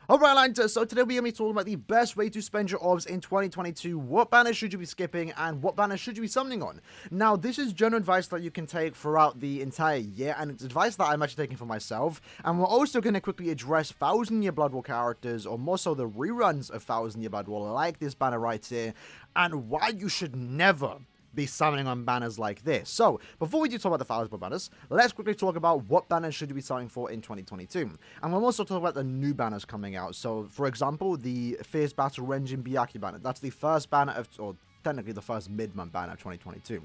Alright, Atlanta, so today we're going to be talking about the best way to spend your orbs in 2022, what banners should you be skipping, and what banners should you be summoning on. Now, this is general advice that you can take throughout the entire year, and it's advice that I'm actually taking for myself, and we're also going to quickly address 1000-year Blood War characters, or more so the reruns of 1000-year Blood War, like this banner right here, and why you should never be summoning on banners like this. So, before we do talk about the 1000 banners, let's quickly talk about what banners should you be summoning for in 2022. And we'll also talk about the new banners coming out. So, for example, the Fierce Battle Renjin Byakuya banner. That's the first banner of, or technically the first mid-month banner of 2022.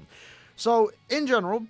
So, in general,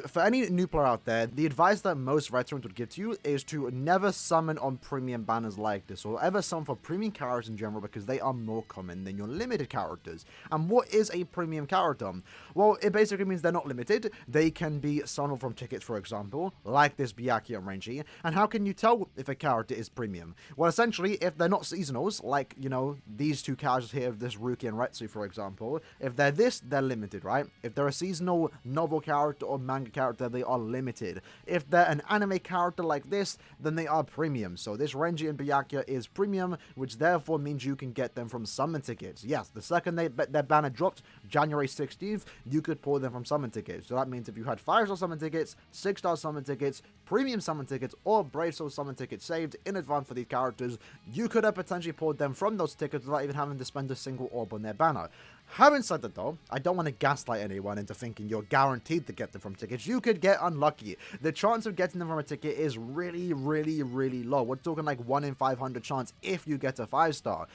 for any new player out there, the advice that most veterans would give to you is to never summon on premium banners like this, or ever summon for premium characters in general, because they are more common than your limited characters. And what is a premium character? Well, it basically means they're not limited. They can be summoned from tickets, for example, like this Byakuya and Renji. And how can you tell if a character is premium? Well, essentially, if they're not seasonals, like, you know, these two characters here, this Ruki and Retsu, for example, if they're this, they're limited, right? If they're a seasonal novel character or manga character, they are limited. If they're an anime character like this, then they are premium. So this Renji and Byakuya is premium, which therefore means you can get them from summon tickets. Yes, the second their banner dropped, January 16th, you could pull them from summon tickets. So that means if you had 5-star summon tickets, 6-star summon tickets, premium summon tickets, or Brave Soul summon tickets saved in advance for these characters, you could have potentially pulled them from those tickets without even having to spend a single orb on their banner. Having said that though, I don't want to gaslight anyone into thinking you're guaranteed to get them from tickets. You could get unlucky. The chance of getting them from a ticket is really, really, really low. We're talking like 1 in 500 chance if you get a 5-star.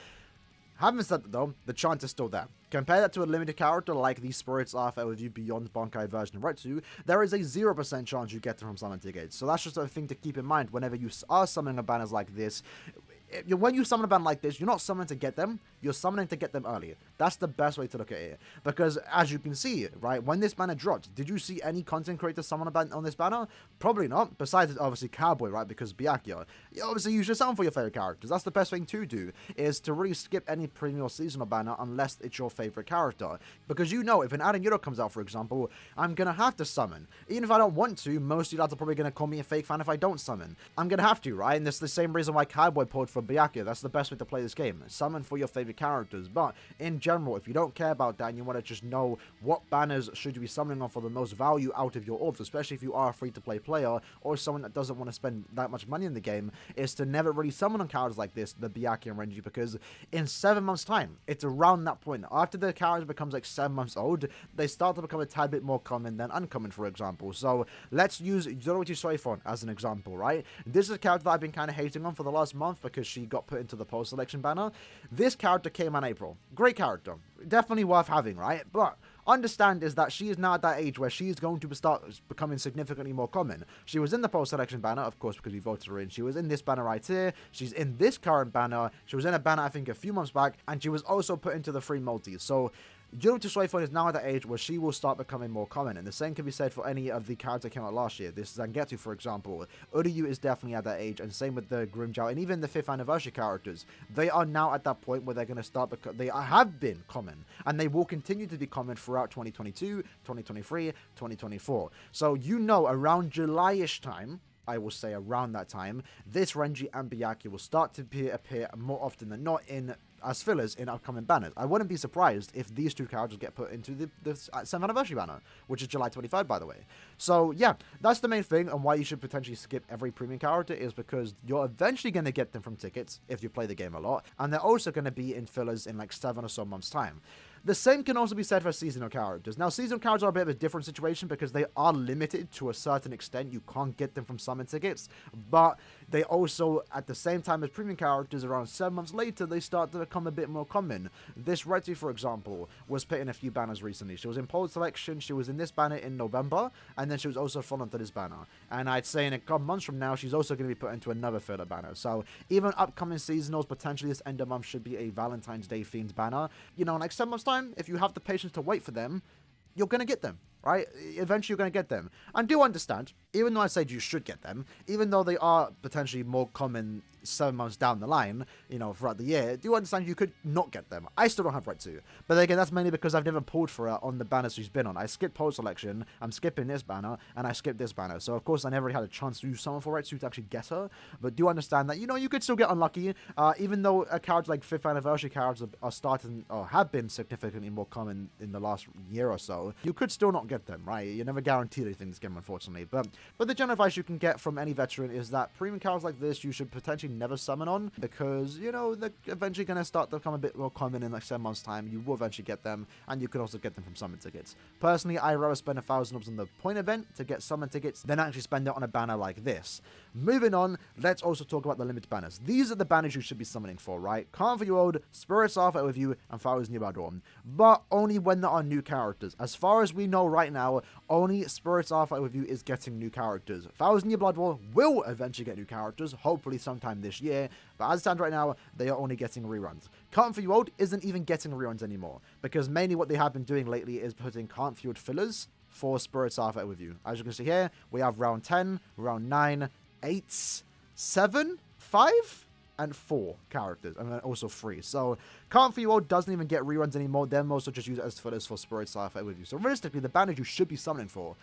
Having said that though, the chance is still there. Compare that to a limited character like the Spirits Arthur with you Beyond Bankai version of Retsu, there is a 0% chance you get them from summon tickets. So that's just a thing to keep in mind whenever you are summoning a banners like this. When you summon a banner like this, you're not summoning to get them, you're summoning to get them early. That's the best way to look at it. Because as you can see, right, when this banner dropped, did you see any content creators summon a banner on this banner? Probably not, besides obviously Cowboy, right, because Byakuya. Obviously you should summon for your favorite characters. That's the best thing to do, is to really skip any premium or seasonal banner unless it's your favorite character. Because you know, if an Aaroniero comes out, for example, I'm gonna have to summon. Even if I don't want to, most of you lads are probably gonna call me a fake fan if I don't summon. I'm gonna have to, right? And that's the same reason why Cowboy pulled for Byakuya. That's the best way to play this game. Summon for your favorite characters. But in general, if you don't care about that and you want to just know what banners should you be summoning on for the most value out of your orbs, especially if you are a free-to-play player or someone that doesn't want to spend that much money in the game, is to never really summon on characters like this, the Byakuya and Renji, because in 7 months' time, it's around that point. After the character becomes like 7 months old, they start to become a tad bit more common than uncommon, for example. So let's use Yhwach Soifon as an example, right? This is a character that I've been kind of hating on for the last month because she got put into the post-selection banner. This character came out in April. Great character. Definitely worth having, right? But understand is that she is now at that age where she is going to start becoming significantly more common. She was in the post-selection banner, of course, because we voted her in. She was in this banner right here. She's in this current banner. She was in a banner, I think, a few months back. And she was also put into the free multis. So Yhwach Soifon is now at that age where she will start becoming more common, and the same can be said for any of the characters that came out last year. This Zangetsu, for example. Uryu is definitely at that age, and same with the Grimmjow, and even the 5th anniversary characters. They are now at that point where they're going to start, they have been common, and they will continue to be common throughout 2022, 2023, 2024. So you know, around July-ish time, I will say around that time, this Renji and Byakuya will start to appear more often than not as fillers in upcoming banners. I wouldn't be surprised if these two characters get put into the 7th anniversary banner, which is July 23rd, by the way. So yeah, that's the main thing, and why you should potentially skip every premium character is because you're eventually going to get them from tickets if you play the game a lot, and they're also going to be in fillers in like 7 or so months' time. The same can also be said for seasonal characters. Now, seasonal characters are a bit of a different situation because they are limited to a certain extent. You can't get them from summon tickets, but they also, at the same time as premium characters, around 7 months later, they start to become a bit more common. This Retsu, for example, was put in a few banners recently. She was in Poll Selection, she was in this banner in November, and then she was also thrown onto this banner. And I'd say in a couple months from now, she's also going to be put into another filler banner. So even upcoming seasonals, potentially this end of month should be a Valentine's Day themed banner. You know, in like 7 months' time, if you have the patience to wait for them, you're going to get them, right? Eventually you're going to get them. And do understand, even though I said you should get them, even though they are potentially more common 7 months down the line, you know, throughout the year, do understand you could not get them. I still don't have right to. But then again, that's mainly because I've never pulled for her on the banners she's been on. I skipped post selection, I'm skipping this banner, and I skipped this banner. So of course I never really had a chance to use someone for right to actually get her. But do understand that, you know, you could still get unlucky, even though cards like 5th anniversary cards are starting, or have been significantly more common in the last year or so. You could still not get them, right? You're never guaranteed anything this game, unfortunately. But the general advice you can get from any veteran is that premium cards like this you should potentially never summon on, because, you know, they're eventually going to start to become a bit more common in like 7 months time. You will eventually get them, and you can also get them from summon tickets. Personally, I'd rather spend 1,000 orbs on the point event to get summon tickets than actually spend it on a banner like this. Moving on, let's also talk about the limited banners. These are the banners you should be summoning for, right? Can't for you old, Spirits Alpha with you, and Thousand Year Blood Orb. But only when there are new characters. As far as we know right now, only Spirits Alpha with you is getting new characters. Thousand Year Blood War will eventually get new characters, hopefully sometime this year, but as it stands right now, they are only getting reruns. Can't for you old isn't even getting reruns anymore, because mainly what they have been doing lately is putting Can't Fueled fillers for Spirits Alpha with you. As you can see here, we have round 10, round 9, 8, 7, 5, and 4 characters, and then also 3. So Can't For You All doesn't even get reruns anymore. They're mostly just used as fillers for Spirits Alpha with you. So realistically, the banners you should be summoning for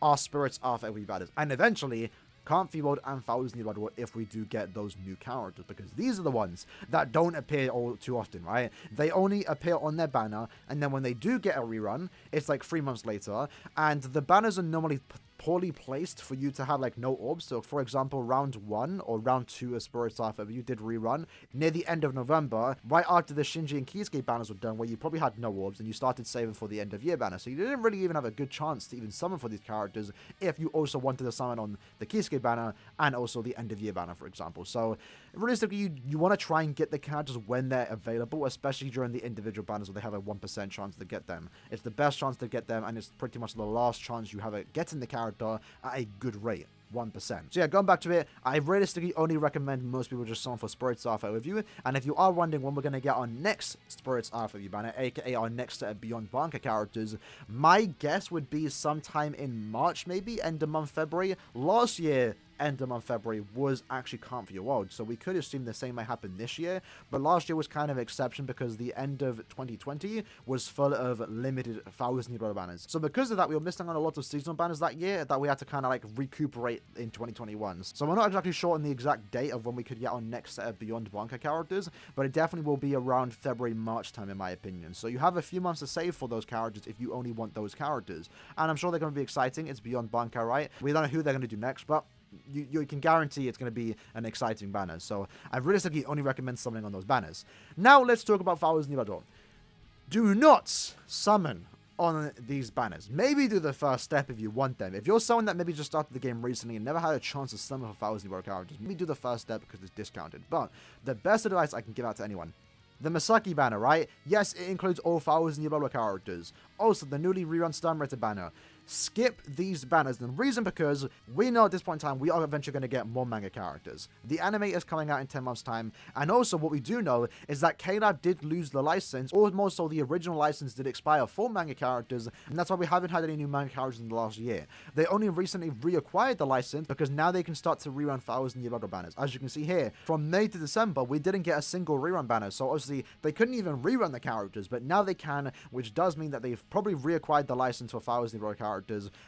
are Spirits Alpha with you banners, and eventually Can't For You All and Thousand Year Blood War if we do get those new characters, because these are the ones that don't appear all too often, right? They only appear on their banner, and then when they do get a rerun, it's like 3 months later, and the banners are normally poorly placed for you to have like no orbs. So for example, round 1 or round 2 of Spirits Alpha, you did rerun near the end of November, right after the Shinji and Kisuke banners were done, where you probably had no orbs and you started saving for the end of year banner. So you didn't really even have a good chance to even summon for these characters if you also wanted to summon on the Kisuke banner and also the end of year banner, for example. So realistically, you want to try and get the characters when they're available, especially during the individual banners where they have a 1% chance to get them. It's the best chance to get them, and it's pretty much the last chance you have at getting the character at a good rate. 1%. So yeah, going back to it, I realistically only recommend most people just summon for Spirits Alpha with you. And if you are wondering when we're going to get our next Spirits Alpha with you banner, aka our next set of Beyond Blanca characters, my guess would be sometime in March, maybe end of month February. Last year, end of month February was actually Can't For You World, so we could assume the same might happen this year, but last year was kind of an exception because the end of 2020 was full of limited 1,000 Year Blood banners. So because of that, we were missing on a lot of seasonal banners that year that we had to kind of like recuperate in 2021. So we're not exactly sure on the exact date of when we could get our next set of Beyond Blanca characters, but it definitely will be around February, March time in my opinion. So you have a few months to save for those characters if you only want those characters. And I'm sure they're going to be exciting. It's Beyond Blanca, right? We don't know who they're going to do next, but you can guarantee it's going to be an exciting banner. So I realistically only recommend summoning on those banners. Now let's talk about Thousand Year Blood War. Do not summon on these banners. Maybe do the first step if you want them. If you're someone that maybe just started the game recently and never had a chance to summon for 1,000 Year Blood characters, maybe do the first step because it's discounted. But the best advice I can give out to anyone: the Misaki banner, right? Yes, it includes all 1,000 Year Blood characters. Also, the newly rerun Sternritter banner. Skip these banners. And the reason, because we know at this point in time we are eventually going to get more manga characters. The anime is coming out in 10 months time, and also what we do know is that K-Lab did lose the license, or more so the original license did expire for manga characters, and that's why we haven't had any new manga characters in the last year. They only recently reacquired the license because now they can start to rerun 1,000 Year Blood banners. As you can see here, from May to December we didn't get a single rerun banner, so obviously they couldn't even rerun the characters, but now they can, which does mean that they've probably reacquired the license for 1,000 Year Blood characters,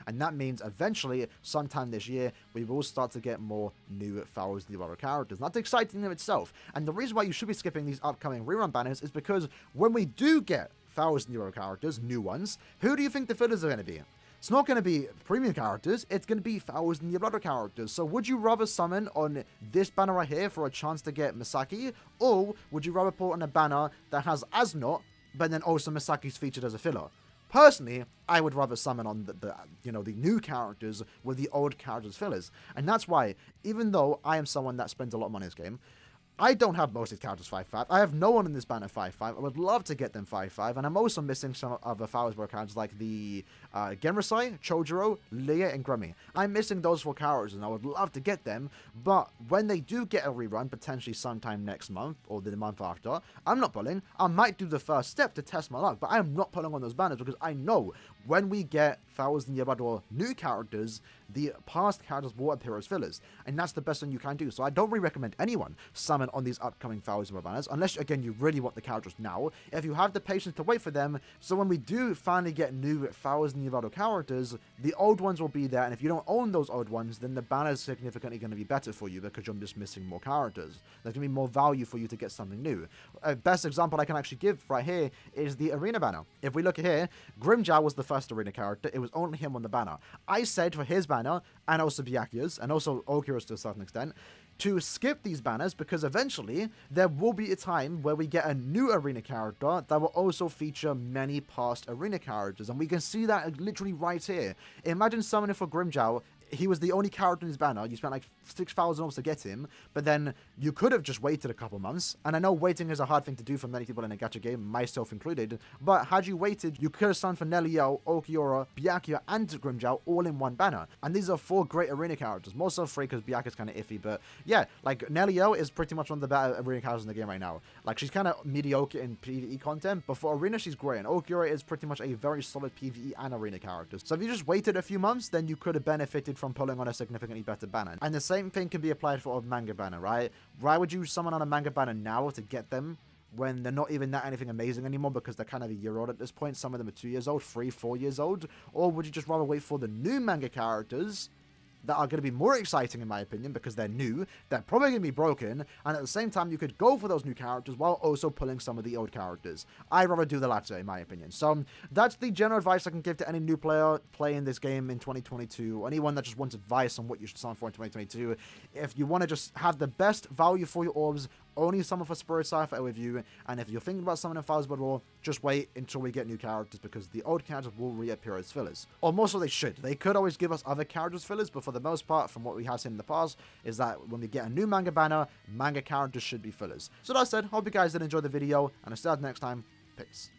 and that means eventually, sometime this year, we will start to get more new 1,000 Year Blood characters. That's exciting in itself, and the reason why you should be skipping these upcoming rerun banners is because when we do get 1,000 Year Blood characters, new ones, who do you think the fillers are going to be? It's not going to be premium characters, it's going to be 1,000 Year Blood characters. So would you rather summon on this banner right here for a chance to get Misaki, or would you rather put on a banner that has Asnot, but then also Misaki's featured as a filler? Personally, I would rather summon on the new characters with the old characters fillers. And that's why, even though I am someone that spends a lot of money in this game, I don't have most of these characters 5-5. I have no one in this banner 5-5. I would love to get them 5-5. And I'm also missing some of the 1,000 characters like the Genrisai, Chojuro, Leah, and Grummy. I'm missing those 4 characters and I would love to get them. But when they do get a rerun, potentially sometime next month or the month after, I'm not pulling. I might do the first step to test my luck, but I am not pulling on those banners because I know when we get 1,000 Year Blood or new characters, the past characters will appear as fillers, and that's the best thing you can do. So I don't really recommend anyone summon on these upcoming 1,000 banners, unless, again, you really want the characters now. If you have the patience to wait for them, so when we do finally get new 1,000 Yhwach characters, the old ones will be there, and if you don't own those old ones, then the banner is significantly going to be better for you because you're just missing more characters. There's going to be more value for you to get something new. A best example I can actually give right here is the arena banner. If we look at here, Grimmjow was the first arena character. It was only him on the banner. I said for his banner, and also Byakuya's, and also Aaroniero to a certain extent, to skip these banners because eventually there will be a time where we get a new arena character that will also feature many past arena characters, and we can see that literally right here. Imagine summoning for Grimmjow. He was the only character in his banner. You spent like 6,000 orbs to get him, but then you could have just waited a couple months. And I know waiting is a hard thing to do for many people in a gacha game, myself included. But had you waited, you could have summoned for Nelio, Aaroniero, Byakuya, and Grimmjow all in one banner. And these are 4 great arena characters. More so 3 because Byakuya's kind of iffy. But yeah, like Nelio is pretty much one of the better arena characters in the game right now. Like she's kind of mediocre in PvE content, but for arena she's great. And Aaroniero is pretty much a very solid PvE and arena character. So if you just waited a few months, then you could have benefited from pulling on a significantly better banner. And the same thing can be applied for a manga banner, right? Why would you summon on a manga banner now to get them when they're not even that anything amazing anymore because they're kind of a year old at this point? Some of them are 2 years old, 3, 4 years old. Or would you just rather wait for the new manga characters that are going to be more exciting in my opinion because they're new, they're probably going to be broken, and at the same time you could go for those new characters while also pulling some of the old characters. I'd rather do the latter in my opinion. So that's the general advice I can give to any new player playing this game in 2022, anyone that just wants advice on what you should summon for in 2022. If you want to just have the best value for your orbs, only summon for Spirit Cypher with you, and if you're thinking about summoning 1,000 Blood War, just wait until we get new characters because the old characters will reappear as fillers. Or more so they should. They could always give us other characters fillers, but for the most part, from what we have seen in the past, is that when we get a new manga banner, manga characters should be fillers. So that said, hope you guys did enjoy the video, and until next time, peace.